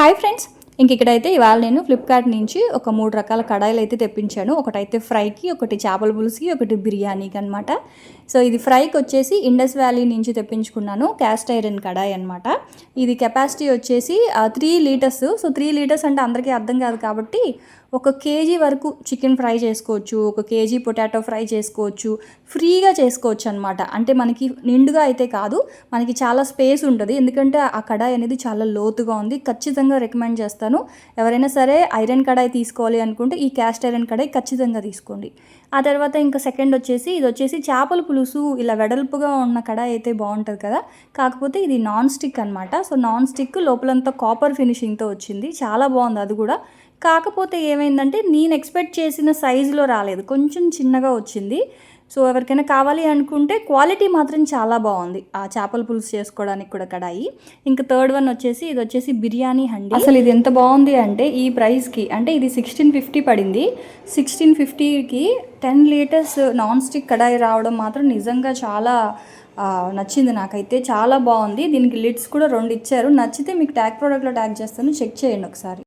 Hi friends, ఇక్కడైతే ఇవాళ నేను ఫ్లిప్కార్ట్ నుంచి ఒక 3 రకాల కడాయిలు అయితే తెప్పించాను. ఒకటైతే ఫ్రైకి, ఒకటి చేపల పులుసుకి, ఒకటి బిర్యానీకి అనమాట. సో ఇది ఫ్రైకి వచ్చేసి ఇండస్ వ్యాలీ నుంచి తెప్పించుకున్నాను. క్యాస్ట్ ఐరన్ కడాయి అనమాట. ఇది కెపాసిటీ వచ్చేసి 3 లీటర్స్. సో 3 లీటర్స్ అంటే అందరికీ అర్థం కాదు కాబట్టి 1 కేజీ వరకు చికెన్ ఫ్రై చేసుకోవచ్చు, 1 కేజీ పొటాటో ఫ్రై చేసుకోవచ్చు, ఫ్రీగా చేసుకోవచ్చు అనమాట. అంటే మనకి నిండుగా అయితే కాదు, మనకి చాలా స్పేస్ ఉంటుంది. ఎందుకంటే ఆ కడాయి అనేది చాలా లోతుగా ఉంది. ఖచ్చితంగా రికమెండ్ చేస్తాను. ఎవరైనా సరే ఐరన్ కడాయి తీసుకోవాలి అనుకుంటే ఈ క్యాస్ట్ ఐరన్ కడాయి ఖచ్చితంగా తీసుకోండి. ఆ తర్వాత ఇంకా సెకండ్ వచ్చేసి ఇది వచ్చేసి చేపల పులుసు ఇలా వెడల్పుగా ఉన్న కడాయి అయితే బాగుంటుంది కదా. కాకపోతే ఇది నాన్ స్టిక్ అనమాట. సో నాన్ స్టిక్ లోపలంతా కాపర్ ఫినిషింగ్తో వచ్చింది, చాలా బాగుంది అది కూడా. కాకపోతే ఏమైందంటే నేను ఎక్స్పెక్ట్ చేసిన సైజులో రాలేదు, కొంచెం చిన్నగా వచ్చింది. సో ఎవరికైనా కావాలి అనుకుంటే క్వాలిటీ మాత్రం చాలా బాగుంది ఆ చేపల పులుసు చేసుకోవడానికి కూడా కడాయి. ఇంకా థర్డ్ వన్ వచ్చేసి ఇది వచ్చేసి బిర్యానీ హండి. అసలు ఇది ఎంత బాగుంది అంటే ఈ ప్రైస్కి, అంటే ఇది 1650 పడింది. 1650కి 10 లీటర్స్ నాన్ స్టిక్ కడాయి రావడం మాత్రం నిజంగా చాలా నచ్చింది నాకైతే. చాలా బాగుంది. దీనికి లిడ్స్ కూడా 2 ఇచ్చారు. నచ్చితే మీకు ట్యాగ్ ప్రోడక్ట్లో ట్యాగ్ చేస్తాను, చెక్ చేయండి ఒకసారి.